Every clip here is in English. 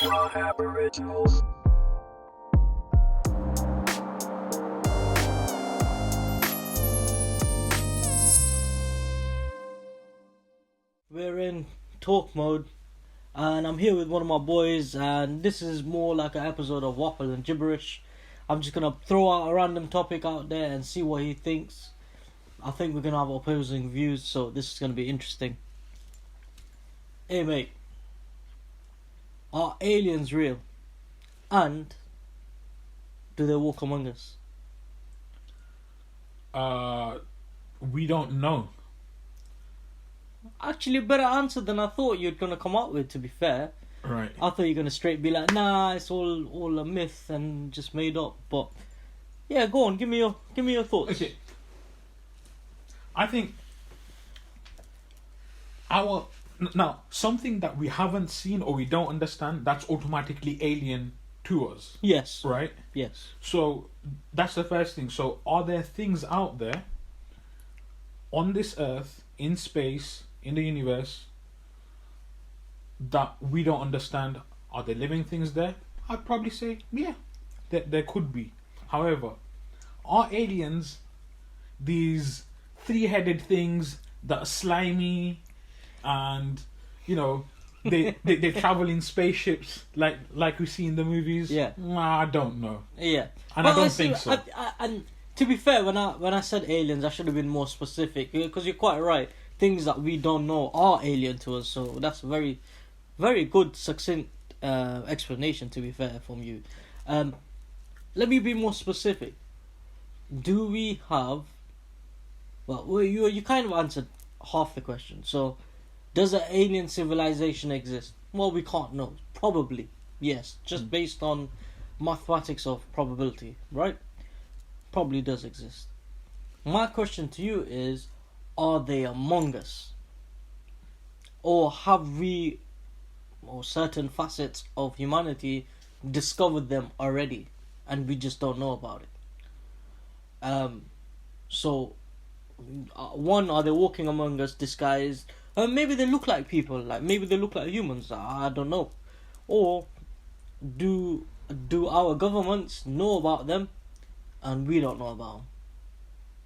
Wahaboriginalz. We're in talk mode, and I'm here with one of my boys, and this is more like an episode of Waffle and Gibberish. I'm just gonna throw out a random topic out there and see what he thinks. I think we're gonna have opposing views, so this is gonna be interesting. Hey mate, are aliens real? And do they walk among us? We don't know. Actually, a better answer than I thought you're gonna come up with, to be fair. Right. I thought you're gonna straight be like, nah, it's all a myth and just made up. But yeah, go on, give me your thoughts. Okay. I think something that we haven't seen or we don't understand, that's automatically alien to us. Yes. Right? Yes. So that's the first thing. So are there things out there on this earth, in space, in the universe, that we don't understand? Are there living things there? I'd probably say, yeah, there could be. However, are aliens these three-headed things that are slimy and, you know, they travel in spaceships like we see in the movies? Yeah. Nah, I don't know. Yeah. And I don't think so. And to be fair, when I said aliens, I should have been more specific, because you're quite right. Things that we don't know are alien to us, so that's a very, very good, succinct explanation, to be fair, from you. Let me be more specific. Do we have... Well, you kind of answered half the question. So, does an alien civilization exist? Well, we can't know. Probably, yes. Just based on mathematics of probability, right? Probably does exist. My question to you is, are they among us? Or have we, or certain facets of humanity, discovered them already and we just don't know about it? So, one, are they walking among us disguised? Maybe they look like people, like maybe they look like humans, I don't know. Or do our governments know about them and we don't know about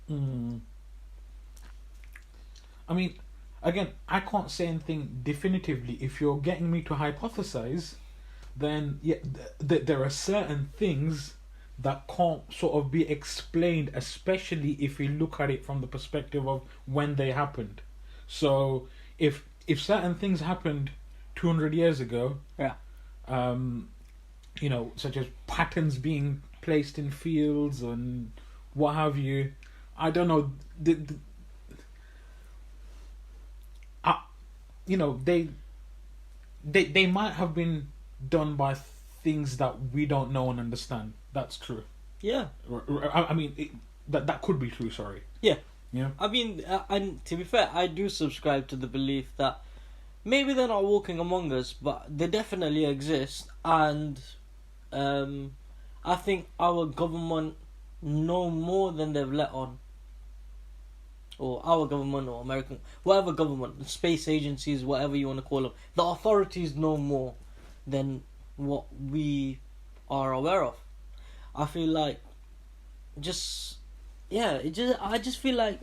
them? I mean, again, I can't say anything definitively. If you're getting me to hypothesize, then yeah, there are certain things that can't sort of be explained, especially if we look at it from the perspective of when they happened. So if certain things happened 200 years ago, Yeah. you know, such as patterns being placed in fields and what have you, I don't know. You know, they might have been done by things that we don't know and understand. That's true. Yeah. I mean, that could be true. Sorry. Yeah. Yeah. I mean, and to be fair, I do subscribe to the belief that maybe they're not walking among us, but they definitely exist. And I think our government know more than they've let on. Or our government, or American, whatever government, space agencies, whatever you want to call them, the authorities know more than what we are aware of. I feel like, I just feel like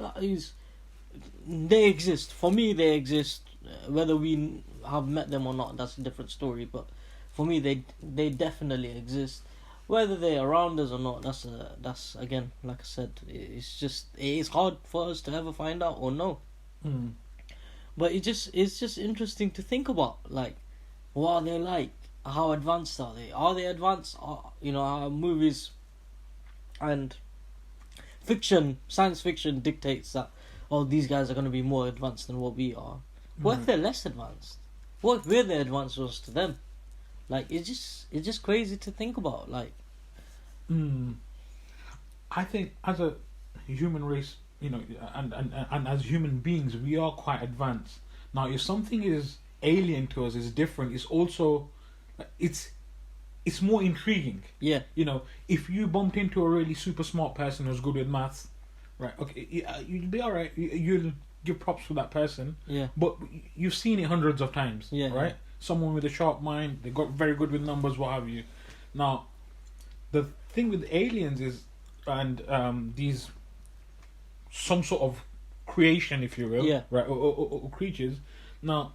they exist. For me, they exist. Whether we have met them or not, that's a different story. But for me, they definitely exist. Whether they're around us or not, that's again, like I said, it's hard for us to ever find out or know. But it's just interesting to think about, like, what are they like? How advanced are they? Are they advanced? Our movies and fiction, science fiction dictates that, these guys are going to be more advanced than what we are. What if they're less advanced? What if we're the advanced ones to them? Like, it's just crazy to think about. Like, I think as a human race, you know, and as human beings, we are quite advanced. Now, if something is alien to us, is different, it's also, it's more intriguing. Yeah. You know, if you bumped into a really super smart person who's good with maths, right? Okay, you'll be all right. You'll give props to that person. Yeah. But you've seen it hundreds of times. Yeah. Right. someone with a sharp mind. They got very good with numbers, what have you. Now, the thing with aliens is, and these some sort of creation, if you will, Yeah. right, or creatures. Now,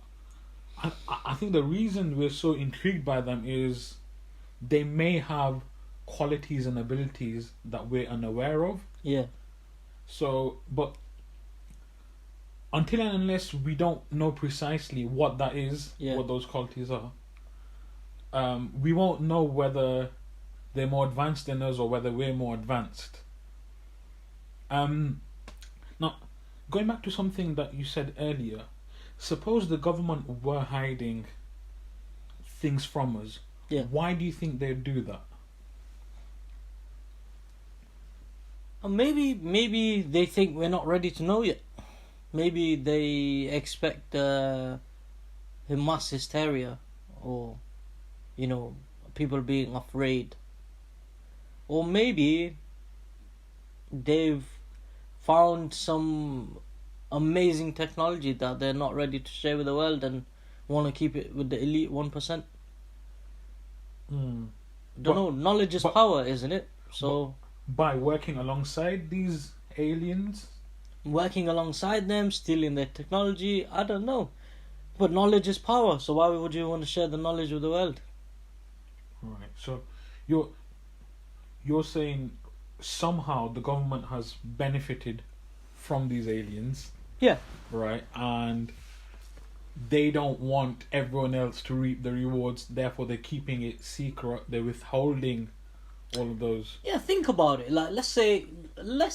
I think the reason we're so intrigued by them is they may have qualities and abilities that we're unaware of. Yeah. So, but until and unless we don't know precisely what that is, Yeah. what those qualities are, we won't know whether they're more advanced than us or whether we're more advanced. Now, going back to something that you said earlier, suppose the government were hiding things from us. Yeah. Why do you think they'd do that? Maybe they think we're not ready to know yet. Maybe they expect a mass hysteria, or people being afraid, or maybe they've found some amazing technology that they're not ready to share with the world and want to keep it with the elite 1%. Don't know. Knowledge is power, isn't it? So by working alongside these aliens, working alongside them, stealing their technology, I don't know. But knowledge is power, so why would you want to share the knowledge with the world? right? So you're saying somehow the government has benefited from these aliens, Yeah. right? And they don't want everyone else to reap the rewards, therefore they're keeping it secret. They're withholding all of those. Yeah, think about it. Like, let's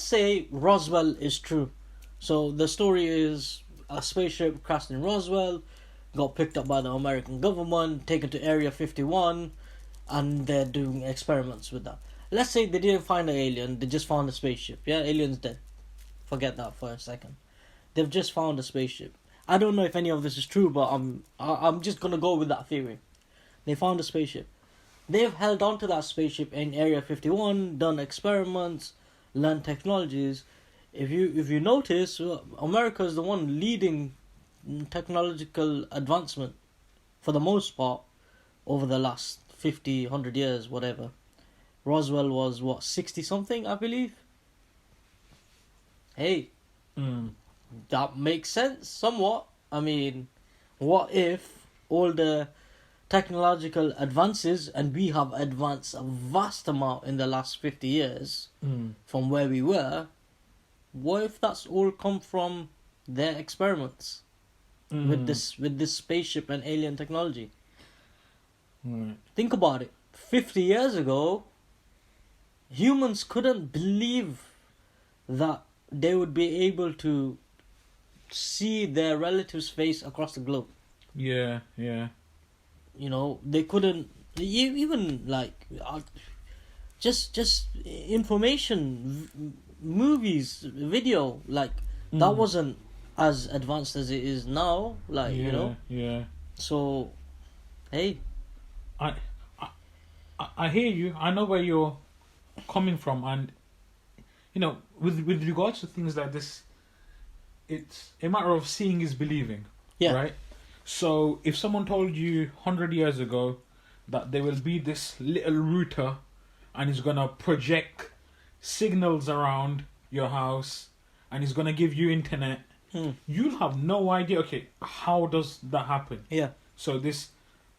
say Roswell is true. So the story is a spaceship crashed in Roswell, got picked up by the American government, taken to Area 51, and they're doing experiments with that. Let's say they didn't find an alien, they just found a spaceship. Yeah, alien's dead. Forget that for a second. They've just found a spaceship. I don't know if any of this is true, but I'm just gonna go with that theory. They found a spaceship. They've held on to that spaceship in Area 51, done experiments, learned technologies. If you notice, America is the one leading technological advancement for the most part over the last 50, 100 years, whatever. Roswell was, 60 something, I believe? Hey, that makes sense somewhat. I mean, what if all the technological advances, and we have advanced a vast amount in the last 50 years from where we were, what if that's all come from their experiments with this spaceship and alien technology? Think about it. 50 years ago, humans couldn't believe that they would be able to see their relative's face across the globe. Yeah. They couldn't even like just information, movies, video, like that wasn't as advanced as it is now. Like Yeah. So, hey, I hear you. I know where you're coming from, and with regards to things like this, it's a matter of seeing is believing. Yeah. Right. So if someone told you 100 years ago that there will be this little router and it's gonna project signals around your house and it's gonna give you internet, you'll have no idea. Okay, how does that happen? Yeah. So this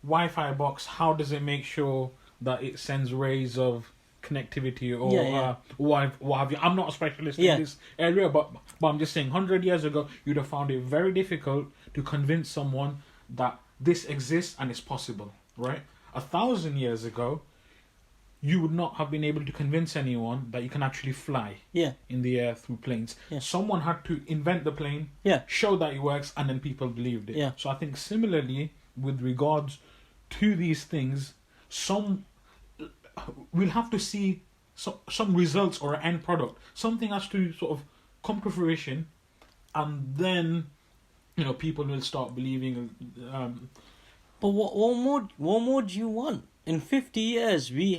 Wi-Fi box, how does it make sure that it sends rays of connectivity or what have you? I'm not a specialist in this area, but I'm just saying, 100 years ago, you'd have found it very difficult to convince someone that this exists and it's possible, right? 1,000 years ago, you would not have been able to convince anyone that you can actually fly in the air through planes. Yeah. Someone had to invent the plane, show that it works, and then people believed it. Yeah. So I think similarly, with regards to these things, we'll have to see some results or an end product. Something has to sort of come to fruition, and then people will start believing. But what more do you want? In 50 years, we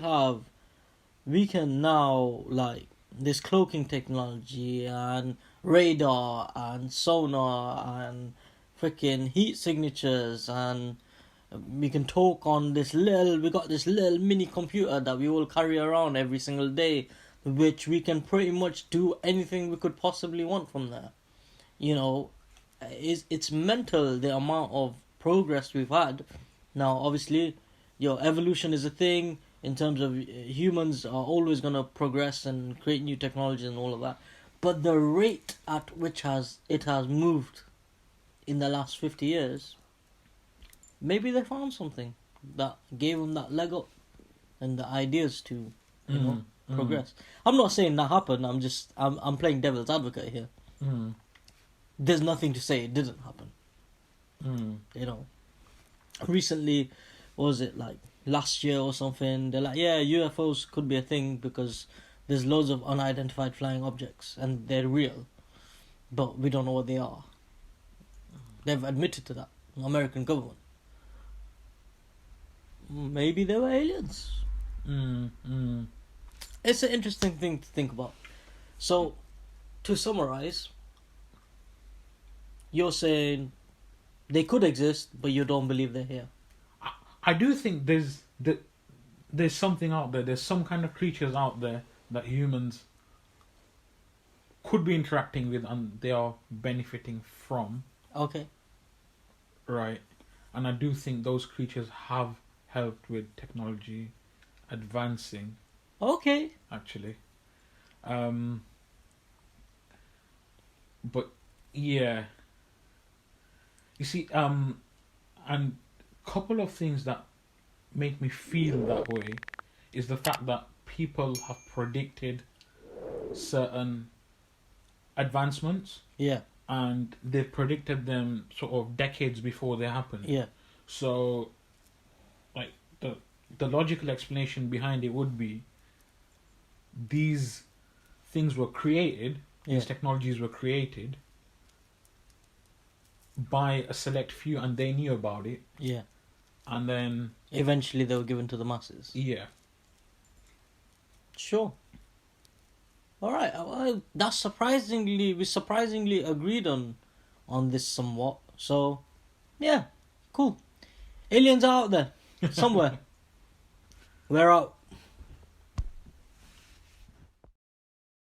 can now, like, this cloaking technology and radar and sonar and freaking heat signatures and We can talk on this little. We got this little mini computer that we all carry around every single day, which we can pretty much do anything we could possibly want from there. You know, it's mental the amount of progress we've had. Now, obviously, evolution is a thing in terms of humans are always gonna progress and create new technology and all of that. But the rate at which it has moved in the last 50 years, maybe they found something that gave them that leg up and the ideas to, progress. I'm not saying that happened. I'm playing devil's advocate here. There's nothing to say it didn't happen. Recently, what was it, like last year or something? They're like, yeah, UFOs could be a thing because there's loads of unidentified flying objects and they're real, but we don't know what they are. They've admitted to that, the American government. Maybe they were aliens. It's an interesting thing to think about. So, to summarize, you're saying they could exist, but you don't believe they're here. I do think there's something out there. There's some kind of creatures out there that humans could be interacting with and they are benefiting from. Okay. Right. And I do think those creatures have helped with technology advancing. Okay. Actually. But yeah. You see, and a couple of things that make me feel that way is the fact that people have predicted certain advancements. Yeah. And they predicted them sort of decades before they happened. Yeah. So, like, the logical explanation behind it would be these things were created, these technologies were created by a select few and they knew about it. Yeah. And then eventually they were given to the masses. Yeah. Sure. Alright, well, we surprisingly agreed on this somewhat. So, yeah, cool. Aliens are out there, somewhere. We're out.